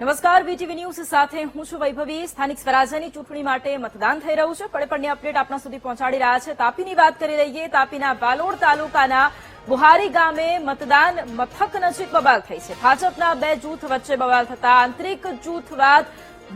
નમસ્કાર, VTV news સાથે હું છું વૈભવી। સ્થાનિક સ્વરાજ્યની ચૂંટણી માટે મતદાન થઈ રહ્યું છે। પડે અપડેટ આપના સુધી પહોંચાડી રહ્યા છે। તાપીની વાત કરી લઈએ। તાપીના વાલોડ તાલુકાના બુહારી ગામે મતદાન મથક નજીક બબાલ થઈ છે। ભાજપના બે જૂથ વચ્ચે બબાલ થતા આંતરિક જૂથવાદ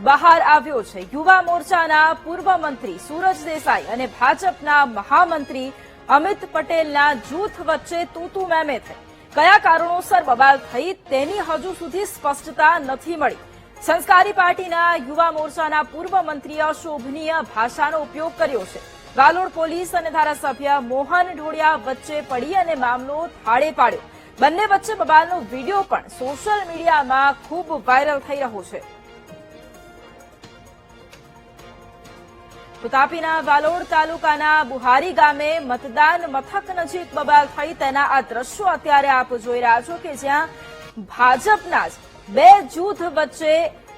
બહાર આવ્યો છે। યુવા મોરચાના પૂર્વ મંત્રી સુરજ દેસાઈ અને ભાજપના મહામંત્રી અમિત પટેલના જૂથ વચ્ચે તૂતું મેમે થઈ। કયા કારણોસર બબાલ થઈ તેની હજુ સુધી સ્પષ્ટતા નથી મળી। સંસ્કારી પાર્ટીના યુવા મોરચાના પૂર્વ મંત્રીએ અશોભનીય ભાષાનો ઉપયોગ કર્યો છે। વાલોડ પોલીસ અને ધારાસભ્ય મોહન ઢોળિયા વચ્ચે પડી અને મામલો થાળે પાડ્યો। બંને વચ્ચે બબાલનો વિડીયો પણ સોશિયલ મીડિયામાં ખૂબ વાયરલ થઈ રહ્યો છે। તાપીના વાલોડ તાલુકાના બુહારી ગામે મતદાન મથક નજીક બબાલ થઈ તેના આ દ્રશ્યો અત્યારે આપ જોઈ રહ્યા છો કે જ્યાં ભાજપના જ બે જૂથ વચ્ચે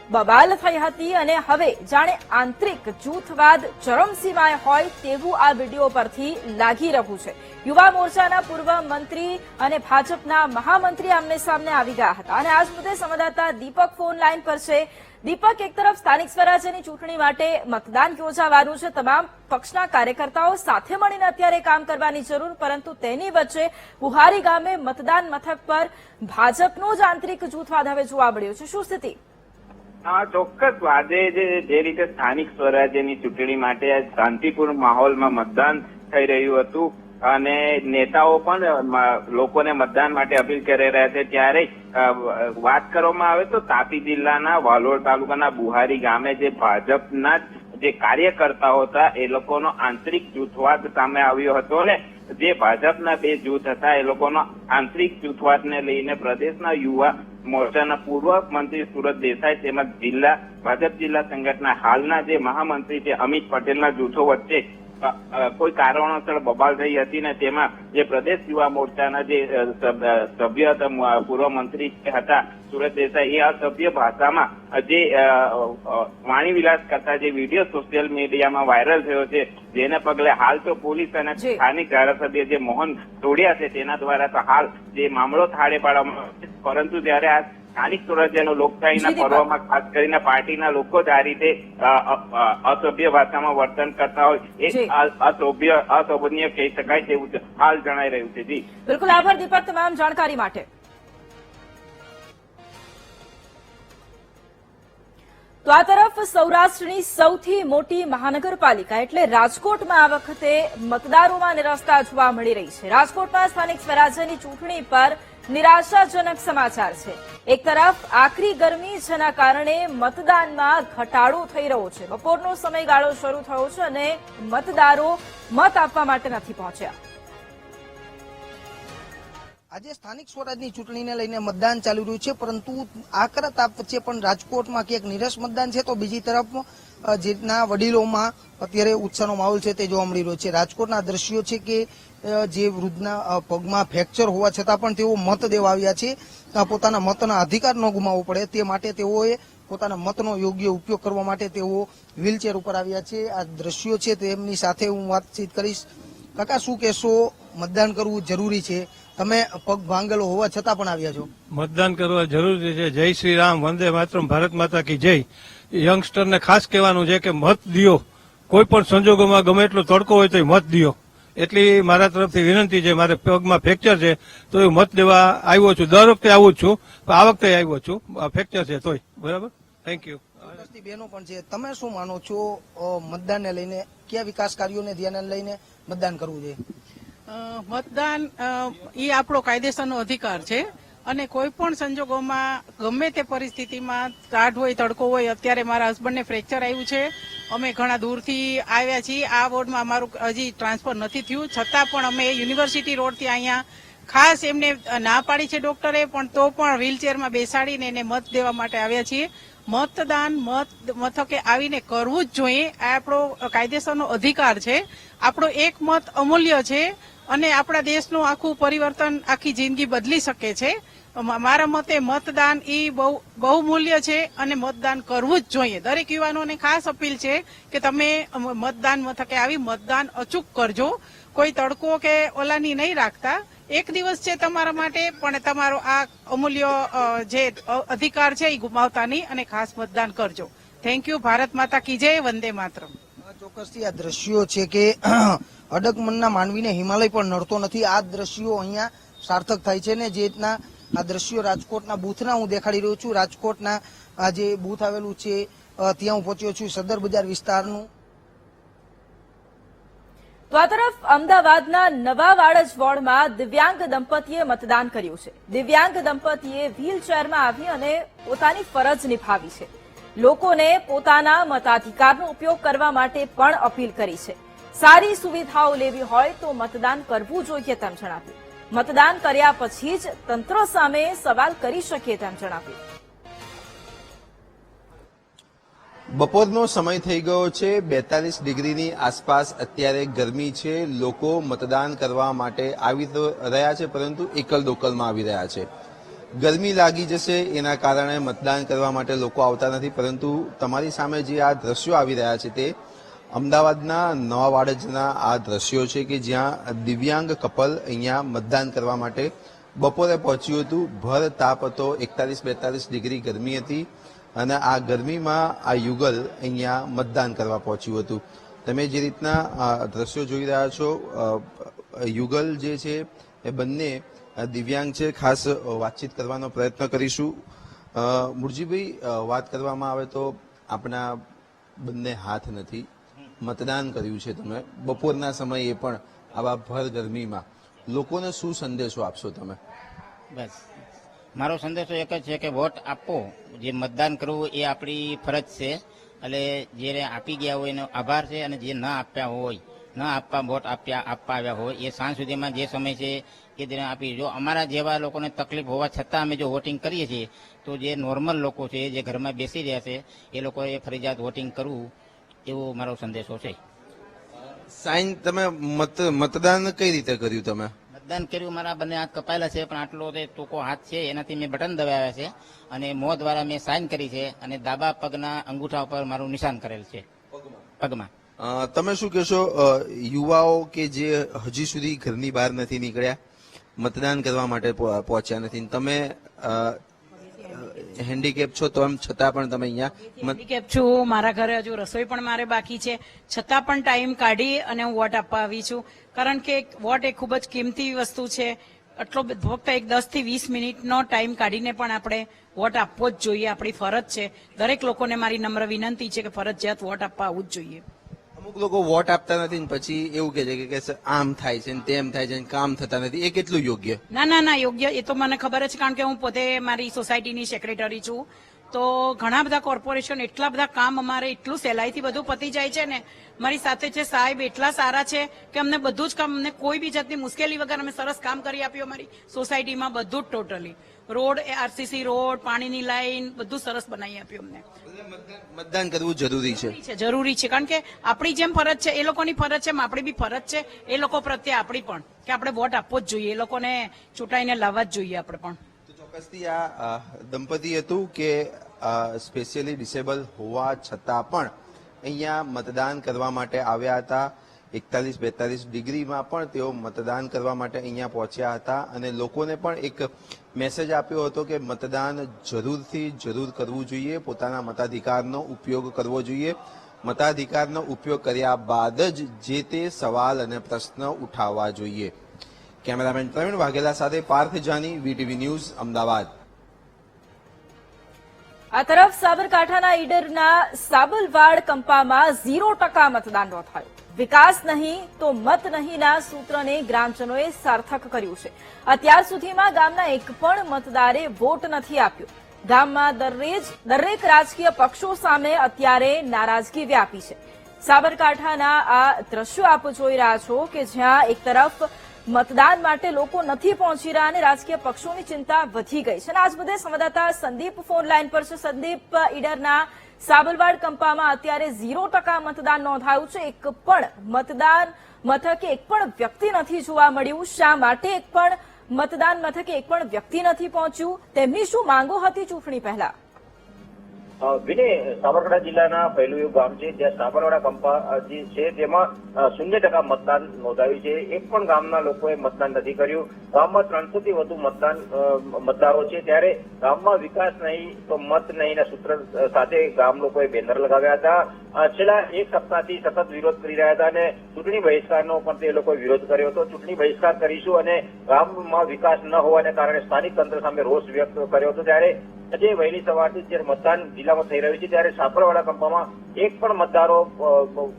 બબાલ થઈ હતી અને હવે જાણે આંતરિક જૂથવાદ ચરમસીમાએ હોય તેવું આ વિડીયો પરથી લાગી રહ્યું છે। યુવા મોરચાના પૂર્વ મંત્રી અને ભાજપના મહામંત્રી આમને સામને આવી ગયા હતા અને આજ મુદ્દે સંવાદદાતા દીપક ફોન લાઈન પર છે। દીપક, એક તરફ સ્થાનિક સ્વરાજ્યની ચૂંટણી માટે મતદાન યોજાવાનું છે। તમામ પક્ષના કાર્યકર્તાઓ સાથે મળીને અત્યારે કામ કરવાની જરૂર, પરંતુ તેની વચ્ચે બુહારી ગામે મતદાન મથક પર ભાજપનો જ આંતરિક જૂથવાદ હવે જોવા મળ્યો છે। શું સ્થિતિ? ચોક્કસ આજે જે રીતે સ્થાનિક સ્વરાજ્યની ચૂંટણી માટે શાંતિપૂર્ણ માહોલમાં મતદાન થઈ રહ્યું હતું અને નેતાઓ પણ લોકોને મતદાન માટે અપીલ કરી રહ્યા છે, ત્યારે વાત કરવામાં આવે તો તાપી જિલ્લાના વાલોડ તાલુકાના બુહારી ગામે જે ભાજપના જે કાર્યકર્તાઓ હતા એ લોકોનો આંતરિક જૂથવાદ સામે આવ્યો હતો ને જે ભાજપના બે જૂથ હતા એ લોકોનો આંતરિક જૂથવાદને લઈને પ્રદેશના યુવા મોરચાના પૂર્વ મંત્રી સુરજ દેસાઈ તેમજ ભાજપ જિલ્લા સંગઠનના હાલના જે મહામંત્રી છે અમિત પટેલના જૂથો વચ્ચે કોઈ કારણોસર બબાલ થઈ હતી ને તેમાં જે પ્રદેશ યુવા મોરચાના જે સભ્ય હતા પૂર્વ મંત્રી હતા સુરજ દેસાઈ એ અસભ્ય ભાષામાં જે વાણી વિલાસ કરતા જે વિડીયો સોશિયલ મીડિયામાં વાયરલ થયો છે, જેને પગલે હાલ તો પોલીસ અને સ્થાનિક ધારાસભ્ય જે મોહન ઢોળિયા છે તેના દ્વારા તો હાલ જે મામલો થાળે પાડવામાં આવ્યો છે, પરંતુ ત્યારે આ સ્થાનિક સ્વરાજ્યનો લોકશાહીના પર્વમાં ખાસ કરીને પાર્ટીના લોકો જ આ રીતે અસભ્ય ભાષામાં વર્તન કરતા હોય એ અશોભનીય કહી શકાય તેવું હાલ જણાઈ રહ્યું છે। જી બિલકુલ, આભાર દીપક તમામ જાણકારી માટે। તો આ તરફ સૌરાષ્ટ્રની સૌથી મોટી મહાનગરપાલિકા એટલે રાજકોટમાં આ વખતે મતદારોમાં નિરાશા જોવા મળી રહી છે। રાજકોટમાં સ્થાનિક સ્વરાજ્યની ચૂંટણી પર નિરાશાજનક સમાચાર છે। એક તરફ આકરી ગરમી જેના કારણે મતદાનમાં ઘટાડો થઈ રહ્યો છે। બપોરનો સમયગાળો શરૂ થયો છે અને મતદારો મત આપવા માટે નથી પહોંચ્યા। આજે સ્થાનિક સ્વરાજની ચૂંટણીને લઈને મતદાન ચાલી રહ્યું છે, પરંતુ આકરા તાપ વચ્ચે પણ રાજકોટમાં ક્યાંક નિરસ મતદાન છે, તો બીજી તરફ જેના વડીલોમાં અત્યારે ઉત્સાહનો માહોલ છે તે જોવા મળી રહ્યો છે। રાજકોટના દ્રશ્યો છે કે જે વૃદ્ધના પગમાં ફ્રેક્ચર હોવા છતાં પણ તેઓ મત દેવા આવ્યા છે। પોતાના મતના અધિકાર ન ગુમાવવો પડે તે માટે તેઓએ પોતાના મતનો યોગ્ય ઉપયોગ કરવા માટે તેઓ વ્હીલચેર ઉપર આવ્યા છે। આ દ્રશ્યો છે તેમની સાથે હું વાતચીત કરીશ। કાકા, શું કહેશો? મતદાન કરવું જરૂરી છે, તમે પગ ભાંગેલો હોવા છતાં પણ આવ્યા છો। મતદાન કરવા જરૂરી છે। જય શ્રી રામ, વંદે માતરમ, ભારત માતા કી જય। યંગસ્ટરને ખાસ કહેવાનું છે કે મત દિયો, કોઈ પણ સંજોગોમાં ગમે એટલો તડકો હોય તો મત દિયો, એટલી મારા તરફથી વિનંતી છે। મારે પગમાં ફ્રેક્ચર છે તો હું મત દેવા આવ્યો છું। દર વખતે આવું જ છું, પણ આ વખતે આવ્યો છું, ફ્રેક્ચર છે તોય। બરાબર, થેન્ક યુ। બહેનો પણ છે, તમે શું માનો છો મતદાનને લઈને? કયા વિકાસ કાર્યોને ધ્યાને લઈને મતદાન કરવું જોઈએ? મતદાન એ આપણો કાયદેસરનો અધિકાર છે અને કોઈ પણ સંજોગોમાં ગમે તે પરિસ્થિતિમાં ટાઢ હોય, તડકો હોય, અત્યારે મારા હસબન્ડને ફ્રેક્ચર આવ્યું છે, અમે ઘણા દૂરથી આવ્યા છીએ, આ વોર્ડમાં અમારું હજી ટ્રાન્સફર નથી થયું, છતાં પણ અમે યુનિવર્સિટી રોડથી અહીંયા ખાસ એમને ના પાડી છે ડોક્ટરે, પણ તો પણ વ્હીલચેરમાં બેસાડીને એને મત દેવા માટે આવ્યા છીએ। મતદાન મથકે આવીને કરવું જ જોઈએ, આ આપણો કાયદેસરનો અધિકાર છે। આપણો એક મત અમૂલ્ય છે અને આપણા દેશનું આખું પરિવર્તન, આખી જિંદગી બદલી શકે છે। મારા મતે મતદાન એ બહુ મૂલ્ય છે અને મતદાન કરવું જ જોઈએ। દરેક યુવાનોને ખાસ અપીલ છે કે તમે મતદાન મથકે આવી મતદાન અચૂક કરજો, કોઈ તડકો કે ઓલાની નહીં રાખતા। એક દિવસ છે તમારા માટે, પણ તમારો આ અમૂલ્ય જે અધિકાર છે એ ગુમાવતા નહીં અને ખાસ મતદાન કરજો. Thank you. ભારત માતા કી જય. વંદે માતરમ. ચોક્કસથી આ દ્રશ્યો છે કે અડગ મનના માનવીને હિમાલય પણ નડતો નથી. આ દ્રશ્યો અહીંયા સાર્થક થાય છે ને જે રીતના આ દ્રશ્યો રાજકોટના બૂથના હું દેખાડી રહ્યો છું. રાજકોટના આ જે બૂથ આવેલું છે ત્યાં હું પહોંચ્યો છું, સદર બજાર વિસ્તારનું. તો આ તરફ અમદાવાદના નવા વાડજ વોર્ડમાં દિવ્યાંગ દંપતીએ મતદાન કર્યું છે. દિવ્યાંગ દંપતીએ વ્હીલચેરમાં આવી અને પોતાની ફરજ નિભાવી છે. લોકોને પોતાના મતાધિકારનો ઉપયોગ કરવા માટે પણ અપીલ કરી છે. સારી સુવિધાઓ લેવી હોય તો મતદાન કરવું જોઈએ તેમ જણાવ્યું. મતદાન કર્યા પછી જ તંત્ર સામે સવાલ કરી શકીએ તેમ જણાવ્યું. બપોરનો સમય થઈ ગયો છે. 42 ડિગ્રીની આસપાસ અત્યારે ગરમી છે. લોકો મતદાન કરવા માટે આવી તો રહ્યા છે, પરંતુ એકલ દોકલમાં આવી રહ્યા છે. ગરમી લાગી જશે એના કારણે મતદાન કરવા માટે લોકો આવતા નથી, પરંતુ તમારી સામે જે આ દ્રશ્યો આવી રહ્યા છે તે અમદાવાદના નવા વાડજના આ દ્રશ્યો છે કે જ્યાં દિવ્યાંગ કપલ અહીંયા મતદાન કરવા માટે બપોરે પહોંચ્યું હતું. ભર તાપ હતો, 41-42 ડિગ્રી ગરમી હતી અને આ ગરમીમાં આ યુગલ અહીંયા મતદાન કરવા પહોંચ્યું હતું. તમે જે રીતના દ્રશ્યો જોઈ રહ્યા છો, યુગલ જે છે એ બંને દિવ્યાંગ છે. ખાસ વાતચીત કરવાનો પ્રયત્ન કરીશું. મુરજીભાઈ, વાત કરવામાં આવે તો આપણા બંને હાથ નથી, મતદાન કર્યું છે તમે બપોરના સમયે પણ આવા ભર ગરમીમાં. લોકોને શું સંદેશો આપશો તમે? બસ મારો સંદેશો એક જ છે કે વોટ આપો. જે મતદાન કરવું એ આપણી ફરજ છે, એટલે જે આપી ગયા હોય એનો આભાર છે, અને જે ન આપ્યા હોય, ન આપવા વોટ આપવા આવ્યા હોય એ સાંજ સુધીમાં જે સમય છે એ તેને આપી. જો અમારા જેવા લોકોને તકલીફ હોવા છતાં અમે જો વોટિંગ કરીએ છીએ તો જે નોર્મલ લોકો છે, જે ઘરમાં બેસી રહ્યા છે, એ લોકોએ ફરજિયાત વોટિંગ કરવું, એવો મારો સંદેશો છે. સાઈન તમે મતદાન કઈ રીતે કર્યું? તમે મતદાન કર્યું, મારા બંને હાથ કપાયેલા છે, પણ આટલો તે ટૂંકો હાથ છે એનાથી મેં બટન દબાવ્યા છે અને મોં દ્વારા મેં સાઇન કરી છે અને ડાબા પગના અંગૂઠા ઉપર મારું નિશાન કરેલ છે, પગમાં. તમે શું કહેશો, યુવાઓ કે જે હજી સુધી ઘરની બહાર નથી નીકળ્યા, મતદાન કરવા માટે પહોંચ્યા નથી, તમે હેન્ડીકેપ છો તો એમ છતાં પણ તમે અહીંયા હેન્ડીકેપ છું, મારા ઘરે હજુ રસોઈ પણ મારે બાકી છે, છતાં પણ ટાઈમ કાઢી અને હું વોટ આપવા આવી છું. કારણ કે વોટ એ ખૂબ જ કિંમતી વસ્તુ છે. આટલો ફક્ત 10 થી 20 મિનિટનો ટાઈમ કાઢીને પણ આપણે વોટ આપવો જ જોઈએ, આપણી ફરજ છે. દરેક લોકોને મારી નમ્ર વિનંતી છે કે ફરજિયાત વોટ આપવા આવવું જ જોઈએ. અમુક લોકો વોટ આપતા નથી ને પછી એવું કહે છે કે આમ થાય છે ને તેમ થાય છે ને કામ થતા નથી, એ કેટલું યોગ્ય? ના યોગ્ય, એ તો મને ખબર જ, કારણ કે હું પોતે મારી સોસાયટીની સેક્રેટરી છું. તો ઘણા બધા કોર્પોરેશન, એટલા બધા કામ અમારે એટલું સહેલાઈથી બધું પતી જાય છે ને. મારી સાથે છે સાહેબ, એટલા સારા છે કે અમને બધું જ કામ, અમને કોઈ બી જાતની મુશ્કેલી વગર અમે સરસ કામ કરી આપ્યું. અમારી સોસાયટીમાં બધું જ ટોટલી રોડ, આરસીસી રોડ, પાણીની લાઈન, બધું સરસ બનાવી આપ્યું અમને. મતદાન કરવું જરૂરી છે, જરૂરી છે, કારણ કે આપણી જેમ ફરજ છે, એ લોકોની ફરજ છે, આપણી બી ફરજ છે એ લોકો પ્રત્યે આપણી પણ, કે આપણે વોટ આપવો જ જોઈએ, એ લોકોને ચૂંટાઈને લાવવા જ જોઈએ આપણે પણ. ચોક્કસથી આ દંપતી હતું કે સ્પેશિયલી ડિસેબલ હોવા છતાં પણ અહીંયા મતદાન કરવા માટે આવ્યા હતા. 41-42 ડિગ્રીમાં પણ તેઓ મતદાન કરવા માટે અહીંયા પહોંચ્યા હતા અને લોકોને પણ એક મેસેજ આપ્યો હતો કે મતદાન જરૂરથી જરૂર કરવું જોઈએ, પોતાના મતાધિકારનો ઉપયોગ કરવો જોઈએ. મતાધિકારનો ઉપયોગ કર્યા બાદ જ જે તે સવાલ અને પ્રશ્ન ઉઠાવવા જોઈએ. કેમેરામેન પ્રવીણ વાઘેલા સાથે પાર્થ જાની, વીટીવી ન્યૂઝ, અમદાવાદ. આ તરફ સાબરકાંઠાના ઈડરના સાબલવાડ કંપામાં 0% મતદાન નોંધાયું. વિકાસ નહીં તો મત નહીંના સૂત્રને ગ્રામજનોએ સાર્થક કર્યું છે. અત્યાર સુધીમાં ગામના એક પણ મતદારે વોટ નથી આપ્યો. ગામમાં દરેક રાજકીય પક્ષો સામે અત્યારે નારાજગી વ્યાપી છે. સાબરકાંઠાના આ દ્રશ્યો આપ જોઈ રહ્યા છો કે જ્યાં એક તરફ મતદાન માટે લોકો નથી પહોંચી રહ્યા અને રાજકીય પક્ષોની ચિંતા વધી ગઈ છે. આજ બધે સંવાદદાતા સંદીપ ફોન લાઈન પર છે. સંદીપ, ઈડરના સાબલવાડ કંપામાં અત્યારે 0% મતદાન નોંધાયું છે. એક પણ મતદાન મથકે એક પણ વ્યક્તિ નથી જોવા મળ્યું. શા માટે એક પણ મતદાન મથકે એક પણ વ્યક્તિ નથી પહોંચ્યું? તેમની શું માંગો હતી ચૂંટણી પહેલા? વિનય, સાબરકાંઠા જિલ્લાના પહેલું એવું ગામ છે જ્યાં સાબરવાડા કંપા જે છે તેમાં 0% મતદાન નોંધાયું છે. એક પણ ગામના લોકોએ મતદાન નથી કર્યું. ગામમાં 300 થી વધુ મતદારો છે, ત્યારે ગામમાં વિકાસ નહીં તો મત નહીંના સૂત્ર સાથે ગામ લોકોએ બેનર લગાવ્યા હતા. છેલ્લા એક સપ્તાહથી સતત વિરોધ કરી રહ્યા હતા અને ચૂંટણી બહિષ્કારનો પણ તે લોકોએ વિરોધ કર્યો હતો. ચૂંટણી બહિષ્કાર કરીશું અને ગામમાં વિકાસ ન હોવાને કારણે સ્થાનિક તંત્ર સામે રોષ વ્યક્ત કર્યો હતો. ત્યારે આજે વહેલી સવારથી જ્યારે મતદાન જિલ્લામાં થઈ રહ્યું છે ત્યારે સાબરવાડા કંપામાં એક પણ મતદારો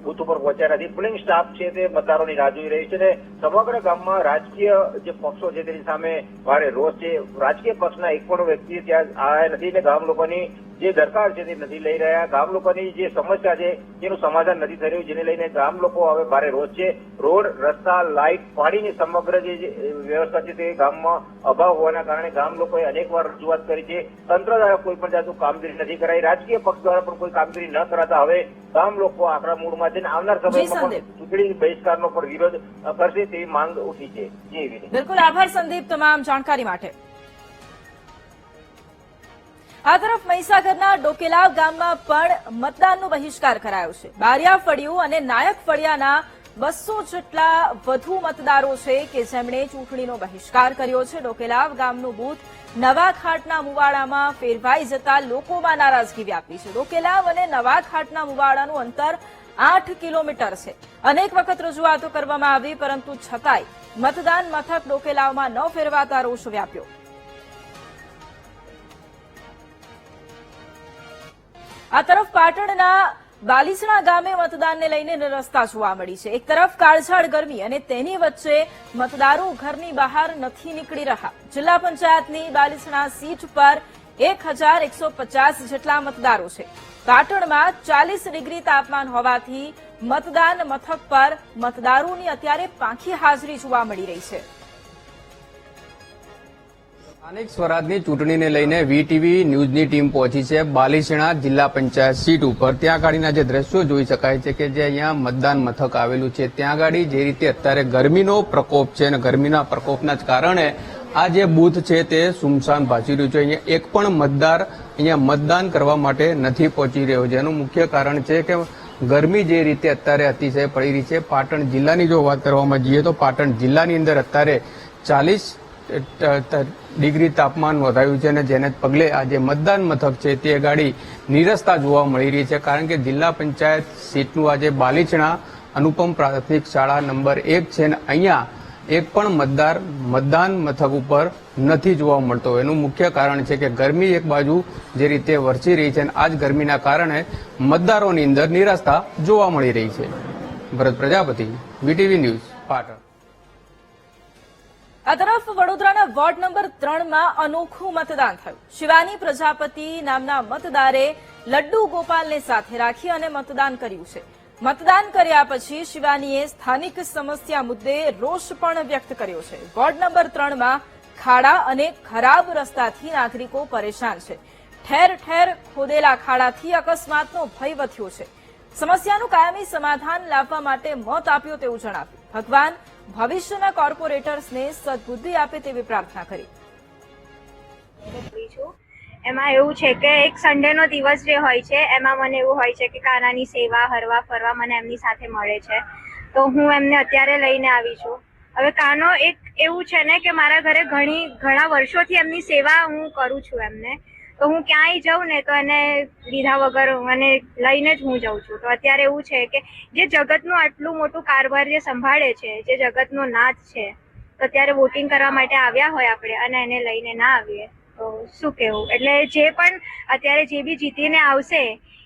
બૂથ ઉપર પહોંચ્યા નથી. પોલિંગ સ્ટાફ છે તે મતદારોની રાહ જોઈ રહી છે અને સમગ્ર ગામમાં રાજકીય જે પક્ષો છે તેની સામે ભારે રોષ છે. રાજકીય પક્ષના એક પણ વ્યક્તિ ત્યાં આવ્યા નથી અને ગામ લોકોની જે દરકાર છે તે નથી લઈ રહ્યા. ગામ લોકોની જે સમસ્યા છે તેનું સમાધાન નથી થઈ રહ્યું, જેને લઈને ગામ લોકો હવે ભારે રોષ છે. રોડ, રસ્તા, લાઇટ, પાણીની સમગ્ર જે વ્યવસ્થા છે તે ગામમાં અભાવ હોવાના કારણે ગામ લોકોએ અનેકવાર રજૂઆત કરી છે. તંત્ર દ્વારા કોઈ પણ જાતનું કામગીરી નથી કરાઈ. રાજકીય પક્ષ દ્વારા પણ કોઈ કામગીરી ન કરાતા હવે ગામ લોકો આકરા મૂડમાં છે અને આવનાર સમયમાં પણ ચૂંટણી બહિષ્કારનો પણ વિરોધ કરશે તેવી માંગ ઉઠી છે. બિલકુલ, આભાર સંદીપ તમામ જાણકારી માટે. આ તરફ મહીસાગરના ડોકેલાવ ગામમાં પણ મતદાનનો બહિષ્કાર કરાયો છે. બારિયા ફળિયું અને નાયક ફળિયાના 200 જેટલા વધુ મતદારો છે કે જેમણે ચૂંટણીનો બહિષ્કાર કર્યો છે. ડોકેલાવ ગામનું બૂથ નવાખાટના મુવાડામાં ફેરવાઈ જતા લોકોમાં નારાજગી વ્યાપી છે. ડોકેલાવ અને નવાખાટના મુવાડાનું અંતર 8 કિલોમીટર છે. અનેક વખત રજૂઆતો કરવામાં આવી, પરંતુ છતાંય મતદાન મથક ડોકેલાવમાં ન ફેરવાતા રોષ વ્યાપ્યો. આ તરફ પાટણના બાલીસણા ગામે મતદાનને લઈને નિરસ્તા જોવા મળી છે. એક તરફ કાળઝાળ ગરમી અને તેની વચ્ચે મતદારો ઘરની બહાર નથી નીકળી રહ્યા. જિલ્લા પંચાયતની બાલીસણા સીટ પર 1150 જેટલા મતદારો છે. પાટણમાં 40 ડિગ્રી તાપમાન હોવાથી મતદાન મથક પર મતદારોની અત્યારે પાંખી હાજરી જોવા મળી રહી છે. સ્થાનિક સ્વરાજની ચૂંટણીને લઈને વીટીવી ન્યૂઝની ટીમ પહોંચી છે બાલીસણા જિલ્લા પંચાયત સીટ ઉપર. ત્યાં ગાડીના જે દ્રશ્યો જોઈ શકાય છે કે જે અહીંયા મતદાન મથક આવેલું છે ત્યાં ગાડી જે રીતે અત્યારે ગરમીનો પ્રકોપ છે અને ગરમીના પ્રકોપના જ કારણે આ જે બૂથ છે તે સુમસાન ભાસી રહ્યું છે. અહીંયા એક પણ મતદાર અહીંયા મતદાન કરવા માટે નથી પહોંચી રહ્યો. જેનું મુખ્ય કારણ છે કે ગરમી જે રીતે અત્યારે અતિશય પડી રહી છે. પાટણ જિલ્લાની જો વાત કરવામાં જઈએ તો પાટણ જિલ્લાની અંદર અત્યારે 40 ડિગ્રી તાપમાન નોંધાયું છે અને જેને પગલે આ જે મતદાન મથક છે તે ગાડી નિરસ્તા જોવા મળી રહી છે. કારણ કે જિલ્લા પંચાયત સીટનું આજે બાલીસણા અનુપમ પ્રાથમિક શાળા નંબર 1 છે અને અહીંયા એક પણ મતદાર મતદાન મથક ઉપર નથી જોવા મળતો. એનું મુખ્ય કારણ છે કે ગરમી એક બાજુ જે રીતે વરસી રહી છે અને આ જ ગરમીના કારણે મતદારોની અંદર નિરાશા જોવા મળી રહી છે. ભરત પ્રજાપતિ, વીટીવી ન્યૂઝ, પાટણ. આ તરફ વડોદરાના વોર્ડ નંબર 3માં અનોખું મતદાન થયું. શિવાની પ્રજાપતિ નામના મતદારે લડ્ડુ ગોપાલને સાથે રાખી અને મતદાન કર્યું છે. મતદાન કર્યા પછી શિવાનીએ સ્થાનિક સમસ્યા મુદ્દે રોષ પણ વ્યક્ત કર્યો છે. વોર્ડ નંબર 3માં ખાડા અને ખરાબ રસ્તાથી નાગરિકો પરેશાન છે. ઠેર ઠેર ખોદેલા ખાડાથી અકસ્માતનો ભય વધ્યો છે. સમસ્યાનું કાયમી સમાધાન લાવવા માટે મત આપ્યો તેવું જણાવ્યું. ભગવાન ભવિષ્યના કોર્પોરેટર્સને સદબુદ્ધિ આપે તેવી પ્રાર્થના કરી. એમાં એવું છે કે એક સન્ડેનો દિવસ જે હોય છે એમાં મને એવું હોય છે કે કાનાની સેવા હરવા ફરવા મને એમની સાથે મળે છે, તો હું એમને અત્યારે લઈને આવી છું. હવે કાનો એક એવું છે ને કે મારા ઘરે ઘણા વર્ષોથી એમની સેવા હું કરું છું એમને, તો હું ક્યાંય જાઉં ને તો એને લીધા વગર મને લઈને જ હું જાઉં છું. તો અત્યારે એવું છે કે જે જગતનું આટલું મોટું કારભાર જે સંભાળે છે, જે જગતનો નાથ છે, તો અત્યારે વોટિંગ કરવા માટે આવ્યા હોય આપણે અને એને લઈને ના આવીએ તો શું કહેવું. એટલે જે પણ અત્યારે જે બી જીતીને આવશે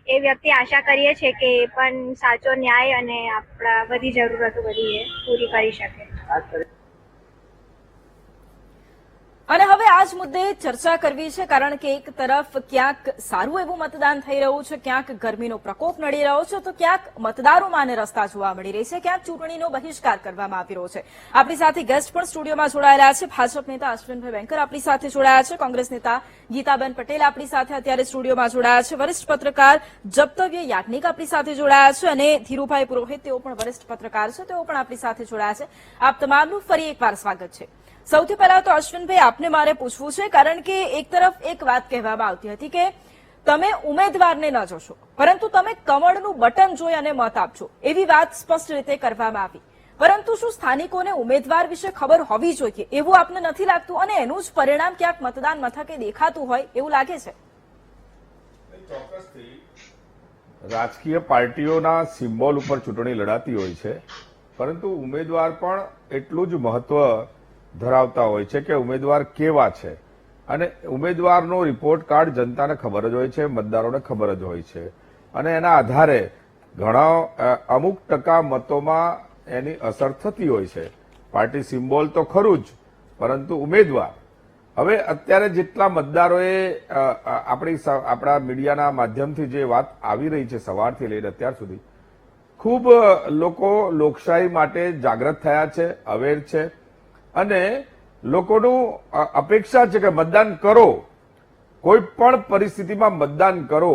એ વ્યક્તિ આશા કરીએ છીએ કે એ પણ સાચો ન્યાય અને આપણા બધી જરૂરતો બધી એ પૂરી કરી શકે. અને હવે આ જ મુદ્દે ચર્ચા કરવી છે, કારણ કે એક તરફ ક્યાંક સારું એવું મતદાન થઈ રહ્યું છે, ક્યાંક ગરમીનો પ્રકોપ નડી રહ્યો છે, તો ક્યાંક મતદારોમાં રસ્તા જોવા મળી રહી છે, ક્યાંક ચૂંટણીનો બહિષ્કાર કરવામાં આવી રહ્યો છે. આપણી સાથે ગેસ્ટ પણ સ્ટુડિયોમાં જોડાયેલા છે. ભાજપ નેતા અશ્વિનભાઈ બેંકર આપણી સાથે જોડાયા છે. કોંગ્રેસ નેતા ગીતાબેન પટેલ આપણી સાથે અત્યારે સ્ટુડિયોમાં જોડાયા છે. વરિષ્ઠ પત્રકાર જપ્તવ્ય યાજ્ઞિક આપણી સાથે જોડાયા છે અને ધીરુભાઈ પુરોહિત તેઓ પણ વરિષ્ઠ પત્રકાર છે, તેઓ પણ આપણી સાથે જોડાયા છે. આપ તમામનું ફરી એકવાર સ્વાગત છે. સૌથી પહેલા તો અશ્વિનભાઈ આપને મારે પૂછવું છે, કારણ કે એક તરફ એક વાત કહેવામાં આવતી હતી કે તમે ઉમેદવારને ન જોશો, પરંતુ તમે કમળનું બટન જોઈ અને મત આપજો, એવી વાત સ્પષ્ટ રીતે કરવામાં આવી. પરંતુ શું સ્થાનિકોને ઉમેદવાર વિશે ખબર હોવી જોઈએ એવું આપને નથી લાગતું, અને એનું જ પરિણામ ક્યાંક મતદાન મથકે દેખાતું હોય એવું લાગે છે? ચોક્કસથી રાજકીય પાર્ટીઓના સિમ્બોલ ઉપર ચૂંટણી લડાતી હોય છે, પરંતુ ઉમેદવાર પણ એટલું જ મહત્વ ધરાવતા હોય છે કે ઉમેદવાર કેવા છે. અને ઉમેદવારનો રિપોર્ટ કાર્ડ જનતાને ખબર જ હોય છે, મતદારોને ખબર જ હોય છે, અને એના આધારે ઘણા અમુક ટકા મતોમાં એની અસર થતી હોય છે. પાર્ટી સિમ્બોલ તો ખરું જ, પરંતુ ઉમેદવાર, હવે અત્યારે જેટલા મતદારોએ આપણા મીડિયાના માધ્યમથી જે વાત આવી રહી છે સવારથી લઈને અત્યાર સુધી, ખૂબ લોકો લોકશાહી માટે જાગૃત થયા છે, અવેર છે, અને લોકોનું અપેક્ષા છે કે મતદાન કરો, કોઈ પણ પરિસ્થિતિમાં મતદાન કરો.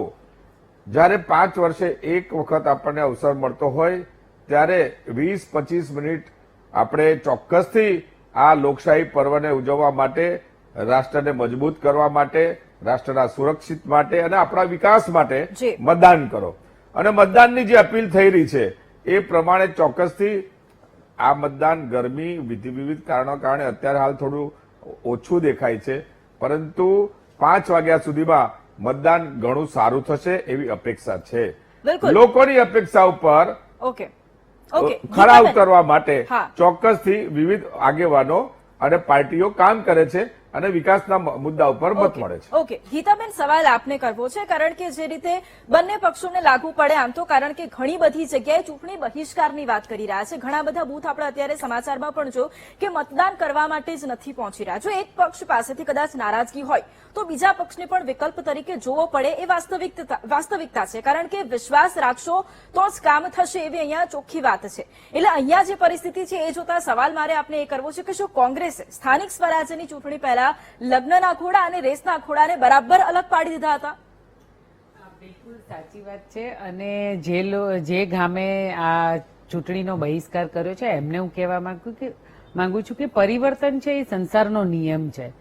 જ્યારે 5 વર્ષે એક વખત આપણને અવસર મળતો હોય ત્યારે 20-25 મિનિટ આપણે ચોક્કસથી આ લોકશાહી પર્વને ઉજવવા માટે, રાષ્ટ્રને મજબૂત કરવા માટે, રાષ્ટ્રના સુરક્ષિત માટે અને આપણા વિકાસ માટે મતદાન કરો. અને મતદાનની જે અપીલ થઈ રહી છે એ પ્રમાણે ચોક્કસથી આ મતદાન ગરમી, વિવિધ કારણો કારણે અત્યારે હાલ થોડું ઓછું દેખાય છે, પરંતુ 5 વાગ્યા સુધીમાં મતદાન ઘણું સારું થશે એવી અપેક્ષા છે. લોકોની અપેક્ષા ઉપર ખરા ઉતરવા માટે ચોક્કસથી વિવિધ આગેવાનો અને પાર્ટીઓ કામ કરે છે અને વિકાસના મુદ્દા ઉપર મત મળે છે. ઓકે, ગીતાબેન, સવાલ આપને કરવો છે, કારણ કે જે રીતે બંને પક્ષોને લાગુ પડે આમ તો, કારણ કે ઘણી બધી જગ્યાએ ચૂંટણી બહિષ્કારની વાત કરી રહ્યા છે. ઘણા બધા બૂથ આપણે અત્યારે સમાચારમાં પણ જો કે મતદાન કરવા માટે જ નથી પહોંચી રહ્યા. જો એક પક્ષ પાસેથી કદાચ નારાજગી હોય તો બીજા પક્ષને પણ વિકલ્પ તરીકે જોવો પડે એ વાસ્તવિકતા છે, કારણ કે વિશ્વાસ રાખશો તો જ કામ થશે એવી અહીંયા ચોખ્ખી વાત છે. એટલે અહીંયા જે પરિસ્થિતિ છે એ જોતા સવાલ મારે આપને એ કરવો છે કે શું કોંગ્રેસે સ્થાનિક સ્વરાજ્યની ચૂંટણી પહેલા લગ્નના ઘોડા અને રેસના ઘોડાને બરાબર અલગ પાડી દીધા હતા? બિલકુલ સાચી વાત છે. અને જે ગામે આ ચૂંટણીનો બહિષ્કાર કર્યો છે એમને હું કહેવા માંગુ છું કે પરિવર્તન છે એ સંસારનો નિયમ છે.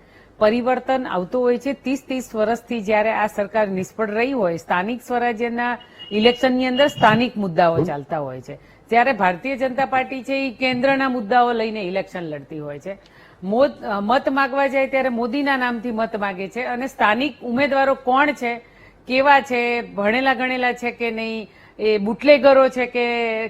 પરિવર્તન આવતું હોય છે. 30 વર્ષથી જયારે આ સરકાર નિષ્ફળ રહી હોય, સ્થાનિક સ્વરાજ્યના ઇલેક્શનની અંદર સ્થાનિક મુદ્દાઓ ચાલતા હોય છે, ત્યારે ભારતીય જનતા પાર્ટી છે એ કેન્દ્રના મુદ્દાઓ લઈને ઇલેક્શન લડતી હોય છે. મત માગવા જાય ત્યારે મોદીના નામથી મત માગે છે, અને સ્થાનિક ઉમેદવારો કોણ છે, કેવા છે, ભણેલા ગણેલા છે કે નહીં, એ બુટલેગરો છે કે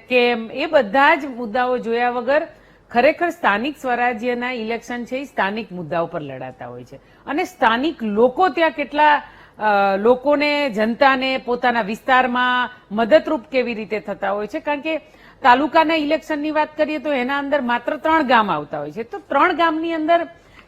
કેમ, એ બધા જ મુદ્દાઓ જોયા વગર ખરેખર સ્થાનિક સ્વરાજ્યના ઇલેક્શન છે એ સ્થાનિક મુદ્દાઓ પર લડાતા હોય છે. અને સ્થાનિક લોકો ત્યાં કેટલા લોકોને, જનતાને પોતાના વિસ્તારમાં મદદરૂપ કેવી રીતે થતા હોય છે, કારણ કે તાલુકાના ઇલેક્શનની વાત કરીએ તો એના અંદર માત્ર 3 ગામ આવતા હોય છે. તો 3 ગામની અંદર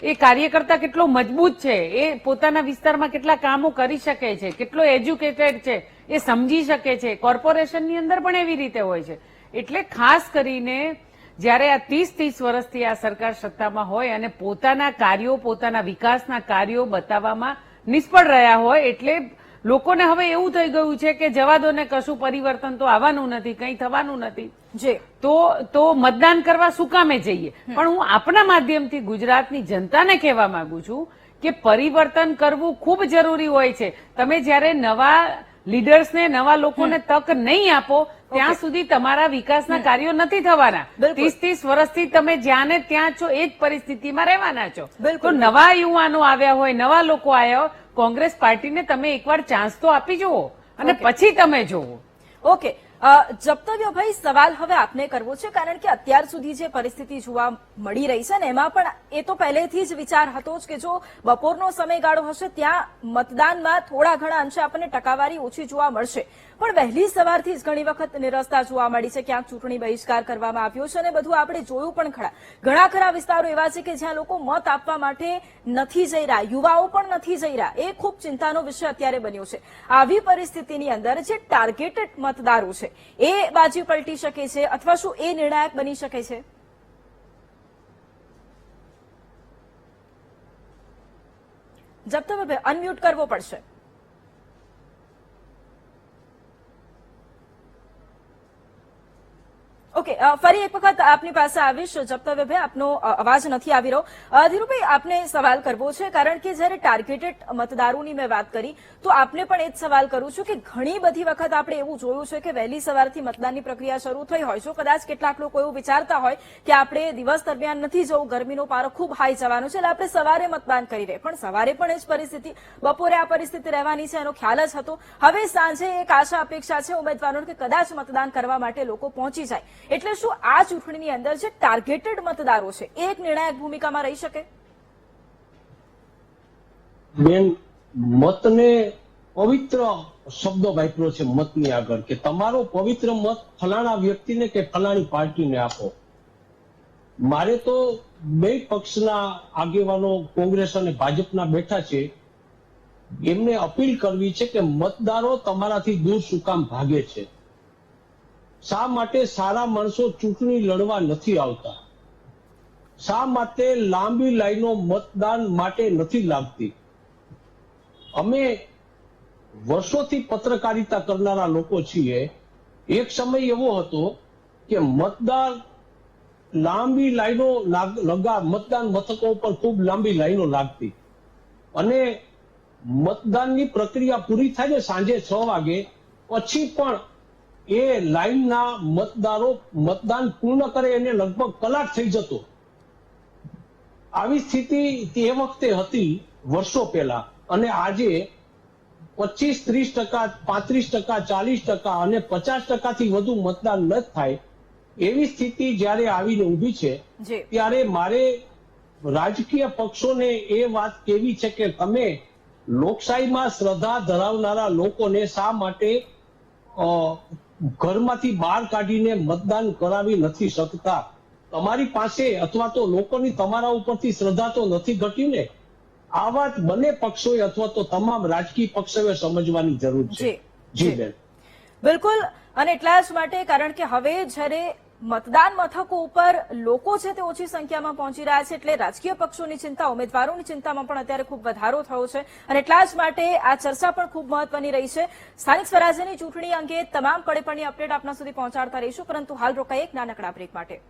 એ કાર્યકર્તા કેટલો મજબૂત છે, એ પોતાના વિસ્તારમાં કેટલા કામો કરી શકે છે, કેટલો એજ્યુકેટેડ છે, એ સમજી શકે છે. કોર્પોરેશનની અંદર પણ એવી રીતે હોય છે. એટલે ખાસ કરીને જયારે આ 30 વર્ષથી આ સરકાર સત્તામાં હોય અને પોતાના કાર્યો, પોતાના વિકાસના કાર્યો બતાવવામાં નિષ્ફળ રહ્યા હોય, એટલે લોકોને હવે એવું થઈ ગયું છે કે જવા દો ને, કશું પરિવર્તન તો આવવાનું નથી, કંઈ થવાનું નથી, તો મતદાન કરવા શું કામે જઈએ. પણ હું આપના માધ્યમથી ગુજરાતની જનતાને કહેવા માંગુ છું કે પરિવર્તન કરવું ખૂબ જરૂરી હોય છે. તમે જયારે નવા લીડર્સને, નવા લોકોને તક નહીં આપો ત્યાં સુધી તમારા વિકાસના કાર્યો નથી થવાના. 30 વર્ષથી તમે જ્યાં ને ત્યાં છો એ જ પરિસ્થિતિમાં રહેવાના છો. તો નવા યુવાનો આવ્યા હોય, નવા લોકો આવ્યા હોય, કોંગ્રેસ પાર્ટીને તમે એકવાર ચાન્સ તો આપી જુઓ અને પછી તમે જુઓ. ઓકે, જપ્તવ્યભાઈ, સવાલ હવે આપને કરવો છે, કારણ કે અત્યાર સુધી જે પરિસ્થિતિ જોવા મળી રહી છે ને એમાં પણ એ તો પહેલેથી જ વિચાર હતો જ કે જો બપોરનો સમયગાળો હશે ત્યાં મતદાનમાં થોડા ઘણા અંશે આપણને ટકાવારી ઓછી જોવા મળશે, પણ વહેલી સવારથી જ ઘણી વખત નિરસતા જોવા મળી છે. ક્યાંક ચૂંટણી બહિષ્કાર કરવામાં આવ્યો છે અને બધું આપણે જોયું પણ ખરા. ઘણા ખરા વિસ્તારો એવા છે કે જ્યાં લોકો મત આપવા માટે નથી જઈ રહ્યા, યુવાઓ પણ નથી જઈ રહ્યા. એ ખૂબ ચિંતાનો વિષય અત્યારે બન્યો છે. આવી પરિસ્થિતિની અંદર જે ટાર્ગેટેડ મતદારો છે એ બાજુ પલટી શકે છે, અથવા શું એ નિર્ણાયક બની શકે છે? જપ્તવ્યભાઈ, અનમ્યુટ કરવો પડશે. ઓકે, ફરી એક વખત આપની પાસે આવીશ જપ્તવ્યભાઈ, આપનો અવાજ નથી આવી રહ્યો. ધીરુભાઈ, આપને સવાલ કરવો છે કારણ કે જયારે ટાર્ગેટેડ મતદારોની મેં વાત કરી તો આપને પણ એ જ સવાલ કરું છું કે ઘણી બધી વખત આપણે એવું જોયું છે કે વહેલી સવારથી મતદાનની પ્રક્રિયા શરૂ થઈ હોય છે. કદાચ કેટલાક લોકો એવું વિચારતા હોય કે આપણે દિવસ દરમિયાન નથી જવું, ગરમીનો પારો ખૂબ હાઈ જવાનો છે એટલે આપણે સવારે મતદાન કરી રહે, પણ સવારે પણ એ જ પરિસ્થિતિ, બપોરે આ પરિસ્થિતિ રહેવાની છે એનો ખ્યાલ જ હતો. હવે સાંજે એક આશા અપેક્ષા છે ઉમેદવારોને કે કદાચ મતદાન કરવા માટે લોકો પહોંચી જાય. એટલે શું આ ચૂંટણીની અંદર જે ટાર્ગેટેડ મતદારો છે એ એક નિર્ણાયક ભૂમિકામાં રહી શકે? બેન, મતને પવિત્ર શબ્દો વાપર્યો છે મતની આગળ કે તમારો પવિત્ર મત ફલાણા વ્યક્તિને કે ફલાણી પાર્ટીને આપો. મારે તો બે પક્ષના આગેવાનો કોંગ્રેસ અને ભાજપના બેઠા છે, એમને અપીલ કરવી છે કે મતદારો તમારાથી દૂર શું કામ ભાગે છે? શા માટે સારા માણસો ચૂંટણી લડવા નથી આવતા? શા માટે લાંબી લાઈનો મતદાન માટે નથી લાગતી? અમે વર્ષોથી પત્રકારિતા કરનારા લોકો છીએ. એક સમય એવો હતો કે મતદાર લાંબી લાઈનો મતદાન મથકો પર ખૂબ લાંબી લાઈનો લાગતી અને મતદાનની પ્રક્રિયા પૂરી થાય ને સાંજે 6 વાગે પછી પણ એ લાઈનના મતદારો મતદાન પૂર્ણ કરે એને લગભગ કલાક થઈ જતો. આવી સ્થિતિ તે વખતે હતી વર્ષો પહેલા, અને આજે 25-30%, 35%, 40% અને 50%થી વધુ મતદાન ન થાય એવી સ્થિતિ જયારે આવીને ઊભી છે ત્યારે મારે રાજકીય પક્ષોને એ વાત કહેવી છે કે તમે લોકશાહીમાં શ્રદ્ધા ધરાવનારા લોકોને શા માટે ઘરમાંથી બહાર કાઢીને મતદાન કરાવી નથી શકતા? તમારી પાસે અથવા તો લોકોની તમારા ઉપરથી શ્રદ્ધા તો નથી ઘટી ને? આ વાત બંને પક્ષોએ અથવા તો તમામ રાજકીય પક્ષોએ સમજવાની જરૂર છે. જી બેન, બિલકુલ. અને એટલા જ માટે કારણ કે હવે જ્યારે મતદાન મથકો ઉપર લોકો છે તે ઓછી સંખ્યામાં પહોંચી રહ્યા છે એટલે રાજકીય પક્ષોની ચિંતા, ઉમેદવારોની ચિંતામાં પણ અત્યારે ખૂબ વધારો થયો છે અને એટલા જ માટે આ ચર્ચા પણ ખૂબ મહત્વની રહી છે. સ્થાનિક સ્વરાજ્યની ચૂંટણી અંગે તમામ કડે પડની અપડેટ આપના સુધી પહોંચાડતા રહીશું, પરંતુ હાલ રોકાઈએ એક નાનકડા બ્રેક માટે.